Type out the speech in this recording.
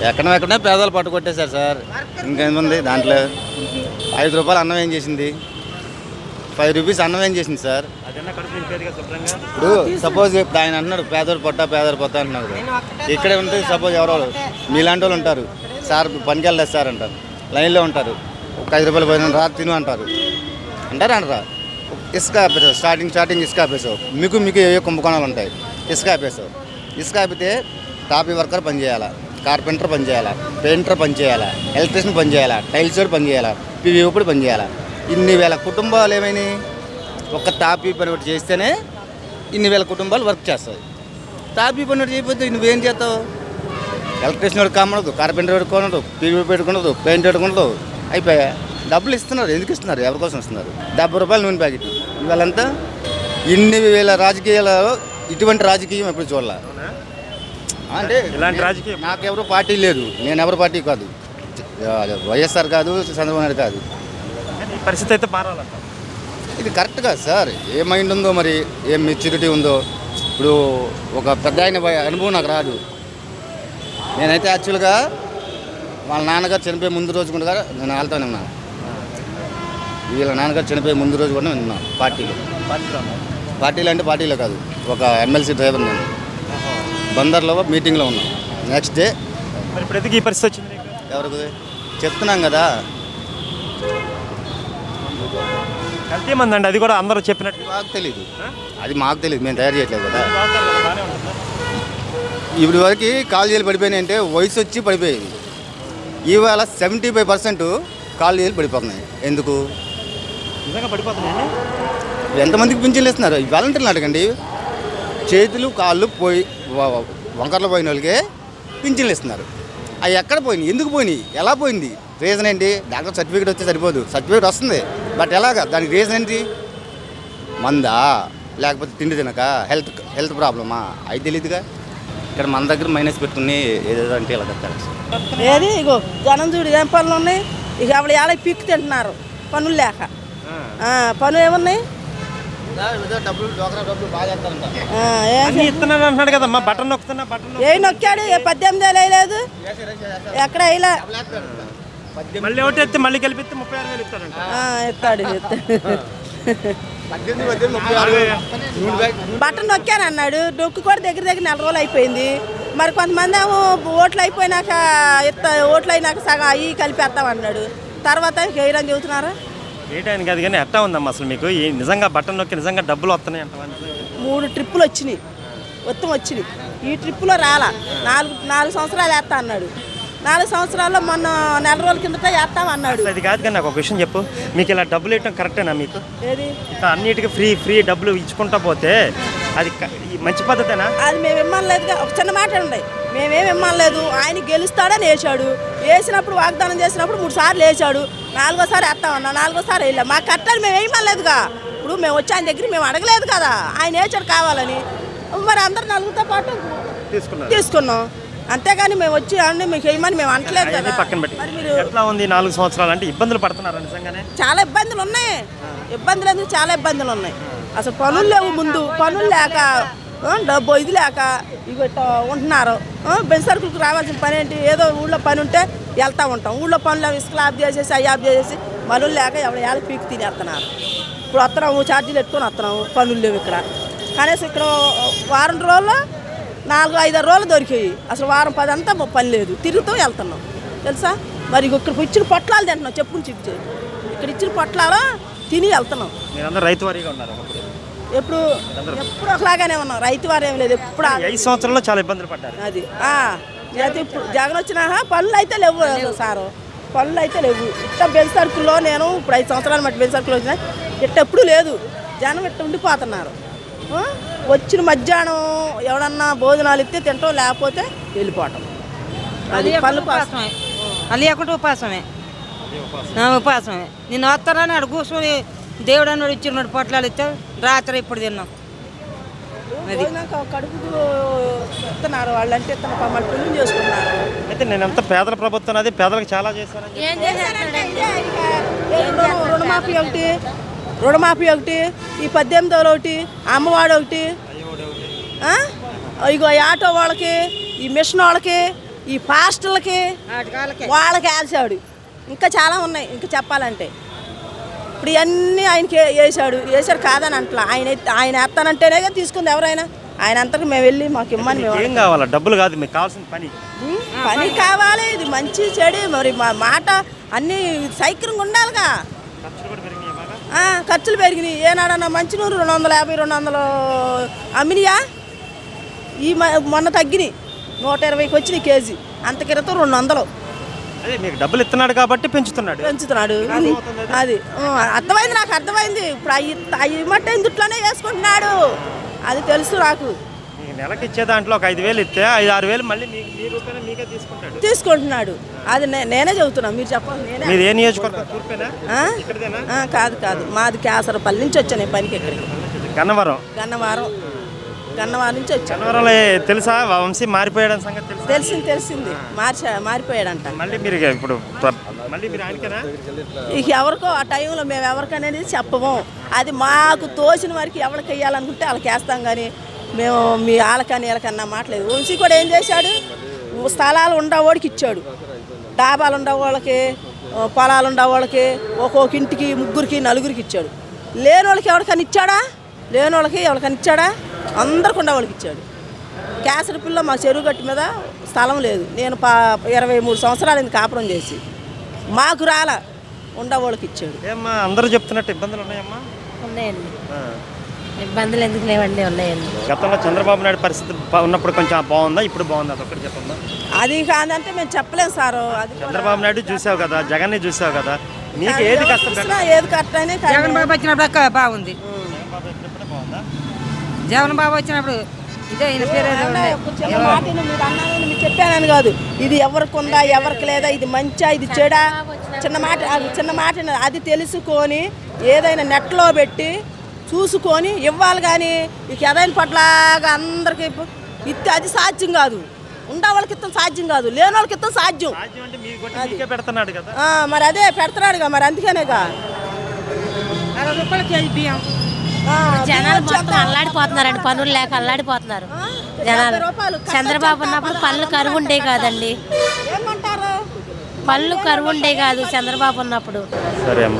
ఎక్కడెక్కడనే పేదలు పట్టుకొట్టేశారు సార్. ఇంకేముంది దాంట్లో? 5 రూపాయలు అన్నం ఏం చేసింది? 5 రూపీస్ అన్నం ఏం చేసింది సార్? ఇప్పుడు సపోజ్ ఆయన అంటున్నాడు పేదలు పొట్ట అంటున్నారు. ఇక్కడే ఉంటే సపోజ్ ఎవరో మీలాంటి వాళ్ళు ఉంటారు, సార్ పనికి వెళ్ళలేదు సార్ అంటారు, లైన్లో ఉంటారు, ఒక 5 రూపాయలు పోయిన రా తిను అంటారు. అంటారా? ఇసుక ఆపేసావు, స్టార్టింగ్ ఇసుక ఆపేసావు. మీకు ఏవో కుంభకోణాలు ఉంటాయి. ఇసుక ఆపేసావు. ఇసుక ఆపితే టాపీ వర్కర్ పని చేయాలా, కార్పెంటర్ పని చేయాలా, పెయింటర్ పని చేయాలా, ఎలక్ట్రీషియన్ పని చేయాలా, టైల్స్ వాడు పని చేయాలా, పివిఓపుడు పని చేయాలా. ఇన్ని వేల కుటుంబాలు ఏమైనాయి? ఒక టాపీ పని ఒకటి చేస్తేనే ఇన్ని వేల కుటుంబాలు వర్క్ చేస్తాయి. టాపీ పని ఒకటి చేయకపోతే నువ్వేం చేస్తావు? ఎలక్ట్రీషియన్ వాడు కామనదు, కార్పెంటర్ వాడు కొనదు, పివి పెట్టుకున్నదు, పెయింట్ పెట్టుకున్నదు, అయిపోయా. డబ్బులు ఇస్తున్నారు. ఎందుకు ఇస్తున్నారు? ఎవరి కోసం ఇస్తున్నారు? 70 రూపాయలు నూనె ప్యాకెట్. ఇవాళంతా ఇన్ని వేల రాజకీయాలలో ఇటువంటి రాజకీయం ఎప్పుడు చూడాల. అంటే ఇలాంటి రాజకీయం నాకెవరు పార్టీ లేదు, నేను ఎవరు పార్టీ కాదు, వైఎస్ఆర్ కాదు, చంద్రబాబు నాయుడు కాదు. పరిస్థితి అయితే మారాలంట. ఇది కరెక్ట్ కాదు సార్. ఏ మైండ్ ఉందో మరి, ఏం మెచ్యూరిటీ ఉందో. ఇప్పుడు ఒక పెద్ద ఆయన అనుభవం నాకు రాదు. నేనైతే యాక్చువల్గా వాళ్ళ నాన్నగారు చనిపోయే ముందు రోజు కూడా నేను వాళ్ళతోనే ఉన్నాను. వీళ్ళ నాన్నగారు చనిపోయే ముందు రోజు కూడా నేను ఉన్నాను పార్టీలో అంటే పార్టీలో కాదు, ఒక ఎమ్మెల్సీ డ్రైవర్. నేను బందర్లో మీటింగ్లో ఉన్నాను. నెక్స్ట్ డే మరి ప్రతికి ఈ పరిస్థితి వచ్చింది. ఎవరికి చెప్తున్నాం కదా. ఎంతమంది అండి? అది కూడా అందరూ చెప్పినట్టు మాకు తెలీదు. అది మాకు తెలియదు, మేము తయారు చేయట్లేదు కదా. ఇప్పుడు వరకు కాలేజీలు పడిపోయినాయి అంటే వయసు వచ్చి పడిపోయేది. ఇవాళ 75% కాలేజీలు పడిపోతున్నాయి. ఎందుకు? నిజంగా పడిపోతున్నాయండి. ఎంతమందికి పింఛన్లు ఇస్తున్నారు? వాలంటీర్లు అడగండి. చేతులు కాళ్ళు పోయి వంకర్లు పోయిన వాళ్ళకే పింఛన్లు ఇస్తున్నారు. అవి ఎక్కడ పోయినాయి? ఎందుకు పోయినాయి? ఎలా పోయింది? రీజన్ ఏంటి? డాక్టర్ సర్టిఫికేట్ వస్తే సరిపోదు. సర్టిఫికేట్ వస్తుంది, బట్ ఎలాగా? దానికి రీజన్ ఏంటి? మందా, లేకపోతే తిండి తినక, హెల్త్ ప్రాబ్లమా? అవి తెలియదుగా. ఇక్కడ మన దగ్గర మైనస్ పెట్టుకుని ఏదేదో అంటే ఇలా కట్టాలి. ఏది ఇగో జనం చూడు ఏం పనులు ఉన్నాయి. ఇక ఆవిడ ఎలా పీక్కు తింటున్నారు పనులు లేక. పనులు ఏమున్నాయి? అంటున్నాడు కదమ్మా, బటన్ నొక్కుతున్నా. బటన్ ఏ నొక్కాడు? 18 వేయలేదు, ఎక్కడ వేయలే. మళ్ళీ ఒకటి ఎత్తే మళ్ళీ కలిపిస్తే 36,000 ఇస్తాడంట. ఇస్తాడు. బటన్ నొక్కాను అన్నాడు. నొక్కు కూడా దగ్గర 4 రోజులు అయిపోయింది. మరి కొంతమంది ఏమో ఓట్లు అయిపోయినాక ఓట్లు అయినాక సగం అవి కలిపేస్తామన్నాడు. తర్వాత వేయరని చెబుతున్నారా? వేయడానికి కాదు కానీ ఎట్టా ఉందమ్మా అసలు మీకు నిజంగా బటన్ నొక్కి నిజంగా డబ్బులు వస్తున్నాయి అంట? 3 ట్రిప్పులు వచ్చినాయి, మొత్తం వచ్చినాయి. ఈ ట్రిప్పులో రాలా. 4 సంవత్సరాలు వేస్తా అన్నాడు. 4 సంవత్సరాల్లో మొన్న 4 రోజుల కిందట వేస్తామన్నాడు. అది కాదు కానీ నాకు ఒక విషయం చెప్పు, మీకు ఇలా డబ్బులు ఇవ్వడం కరెక్టేనా? మీకు ఏది ఇట్లా అన్నిటికీ ఫ్రీ డబ్బులు ఇచ్చుకుంటా పోతే అది మంచి పద్ధతేనా? అది మేము ఇమ్మనలేదుగా. ఒక చిన్న మాట ఉన్నాయి, మేమేమి ఇమ్మనలేదు. ఆయన గెలుస్తాడని వేసాడు. వేసినప్పుడు వాగ్దానం చేసినప్పుడు 3 సార్లు వేసాడు. 4వసారి వేస్తామన్నా, 4వసారి వేయలే. మాకు కట్టాలి, మేము వేయమలేదుగా. ఇప్పుడు మేము వచ్చి ఆయన దగ్గర మేము అడగలేదు కదా, ఆయన వేసాడు కావాలని. మరి అందరు నలుగురితో పాటు తీసుకున్నాం, అంతేగాని మేము వచ్చి అండి మీకు వేయమని మేము అంటలేదు కదా. పక్కన పెట్టి మీరు ఎట్లా ఉంది 4 సంవత్సరాలు అంటే ఇబ్బందులు పడుతున్నారు నిజంగానే? చాలా ఇబ్బందులు ఉన్నాయి. ఇబ్బందులు ఎందుకు? చాలా ఇబ్బందులు ఉన్నాయి. అసలు పనులు లేవు. ముందు పనులు లేక, డబ్బు ఇది లేక ఇవి ఉంటున్నారు. బెంచ్ సరుకులకు రావాల్సిన పని ఏంటి? ఏదో ఊళ్ళో పని ఉంటే వెళ్తూ ఉంటాం. ఊళ్ళో పనులు ఇసుకలు ఆఫ్ చేసేసి అవి ఆఫ్ చేసేసి పనులు లేక ఎవరు పీకి తినేస్తున్నారు. ఇప్పుడు వస్తున్నాము, ఛార్జీలు ఎత్తుకొని వస్తున్నాము. పనులు లేవు ఇక్కడ. కనీసం ఇక్కడ వారం రోజుల్లో 4-5 రోజులు దొరికాయి. అసలు వారం 10 అంతా పని లేదు, తిరుగుతూ వెళ్తున్నాం తెలుసా. మరి ఇక్కడ ఇచ్చిన పొట్లాలు తింటున్నాం, చెప్పుకుని చిక్కు. ఇక్కడ ఇచ్చిన పొట్లాలు తిని వెళ్తున్నాం. రైతు వారీగా ఉన్నారు ఎప్పుడు ఒకలాగానే ఉన్నాం. రైతు వారు ఏం లేదు. ఎప్పుడు 5 సంవత్సరాల్లో చాలా ఇబ్బందులు పడ్డారు. అది అయితే ఇప్పుడు జగన్ వచ్చినా పనులు అయితే లేవు సారు. పనులు అయితే లేవు. ఇట్లా బెంచ్ సర్కిల్లో నేను ఇప్పుడు 5 సంవత్సరాలు మట్టి బెంచ్ సర్కిల్ వచ్చినా ఎప్పుడు లేదు. జనం ఇట్లా ఉండిపోతున్నారు. వచ్చిన మధ్యాహ్నం ఎవడన్నా భోజనాలు ఇస్తే తింటాం, లేకపోతే వెళ్ళిపోవటం. అది పనులు అది ఒకటి ఉపాసమే. నిన్న వస్తారని అక్కడ కూర్చొని దేవుడు అన్నాడు ఇచ్చినాడు పొట్లాలు ఇస్తే రాత్రి ఇప్పుడు తిన్నాం. కడుపుకు ఇస్తున్నారు వాళ్ళంటే మళ్ళీ చేసుకుంటున్నారు. అయితే నేను ఎంత పేదల ప్రభుత్వం, అది పేదలకు చాలా చేశాను. రుణమాఫీ ఒకటి, ఈ 18,000 ఒకటి, అమ్మవాడు ఒకటి, ఇగో ఆటో వాళ్ళకి, ఈ మిషన్ వాళ్ళకి, ఈ పాస్టర్లకి వాళ్ళకి వేసాడు. ఇంకా చాలా ఉన్నాయి ఇంకా చెప్పాలంటే. ఇప్పుడు ఇవన్నీ ఆయనకి వేసాడు కాదని అంటలా. ఆయన వేస్తానంటేనే తీసుకుంది ఎవరైనా. ఆయన అంతకు మేము వెళ్ళి మాకు ఇమ్మని మేము ఏం కావాలా? డబ్బులు కాదు, మీకు కావాల్సిన పని కావాలి. ఇది మంచి చెడు మరి మా మాట అన్నీ సైక్రంగా ఉండాలిగా. ఖర్చులు పెరిగినాయి. ఏనాడన్నా మంచినూరు 250, 200 అమ్మినియా? మొన్న తగ్గినాయి, 120కి వచ్చినాయి కేజీ. అంత క్రితం 200. అదే మీకు డబ్బులు ఇస్తున్నాడు కాబట్టి పెంచుతున్నాడు. అది అర్థమైంది, నాకు అర్థమైంది. ఇప్పుడు అవి మట్ట ఇందుట్లోనే వేసుకుంటున్నాడు, అది తెలుసు నాకు. నెలకి ఇచ్చే దాంట్లో ఒక 5,000 ఇస్తే 5-6 వేలు మళ్ళీ మీ రూపాయలు మీకే తీసుకుంటున్నాడు. అది నేనే చెబుతున్నా, మీరు చెప్పండి. మీరు ఏ నియోజకవర్గం? తూర్పేనా? కాదు, మాది కేసరపల్లి నుంచి వచ్చాను ఈ పనికి. ఇక్కడికి గన్నవరం నుంచి వచ్చాను. గన్నవరంలో తెలుసా వంశీ మారిపోయాడని సంగతి? తెలిసింది. మారిపోయాడంట. మళ్ళీ మీరు ఇప్పుడు మీరు ఆయనకేనా? ఇక ఎవరికో ఆ టైంలో మేము ఎవరికనేది చెప్పము. అది మాకు తోసిన వరకు ఎవరికి వేయాలనుకుంటే వాళ్ళకి వేస్తాం. కానీ మేము మీ వాళ్ళకని వీళ్ళకన్నా మాట్లేదు. వంశీ కూడా ఏం చేశాడు? స్థలాలు ఉండేవాడికి ఇచ్చాడు, డాబాలు ఉండేవాళ్ళకి, పొలాలు ఉండేవాళ్ళకి, ఒక్కొక్క ఇంటికి 3కి 4కి ఇచ్చాడు. లేని వాళ్ళకి ఎవరికని ఇచ్చాడా? అందరికి ఉండేవాళ్ళకి ఇచ్చాడు. కేసరపల్లిలో మా చెరువు గట్టు మీద స్థలం లేదు. నేను 23 సంవత్సరాలు కాపురం చేసి మాకు రాలా, ఉండేవాళ్ళకి ఇచ్చాడు. ఏమ్మా అందరూ చెప్తున్నట్టు ఇబ్బందులు ఉన్నాయమ్మా? ఉన్నాయండి. ఇబ్బందులు ఎందుకు లేవండి? ఉన్నాయండి. గతంలో చంద్రబాబు నాయుడు పరిస్థితి ఉన్నప్పుడు కొంచెం బాగుందా, ఇప్పుడు బాగుందా? అదొక్కటి చెప్పమ్మా. అది కాదంటే మేము చెప్పలేము సార్. అది చంద్రబాబు నాయుడు చూసావు కదా, జగన్ని చూసావు కదా, నీకు ఏది కష్టం? ఏది కష్టం అని జగన్ బాబు వచ్చినప్పుడు బాగుంది. జగన్ బాబు వచ్చినప్పుడు ఇదే ఈయన పేరు చిన్న మాట మీరు అన్నాను, మీరు చెప్పానని కాదు. ఇది ఎవరికి ఉందా, ఎవరికి లేదా, ఇది మంచా, ఇది చెడా, చిన్న మాట అది తెలుసుకొని ఏదైనా నెట్లో పెట్టి చూసుకొని ఇవ్వాలి. కానీ ఇక ఏదైనా పట్లాగా అందరికి ఇస్తే అది సాధ్యం కాదు. ఉండే వాళ్ళకి ఇస్తాం సాధ్యం కాదు, లేని వాళ్ళకి ఇస్తాం సాధ్యం. మరి అదే పెడుతున్నాడుగా, మరి అందుకనేగా 60 రూపాయల కేజీ బియ్యం. జనాలు మొత్తం అల్లాడిపోతున్నారండి, పనులు లేక అల్లాడిపోతున్నారు జనాలు. చంద్రబాబు ఉన్నప్పుడు పళ్ళు కరువు ఉండే కాదండి, ఏమంటారు? పళ్ళు కరువు ఉండే కాదు చంద్రబాబు ఉన్నప్పుడు. సరే అమ్మ.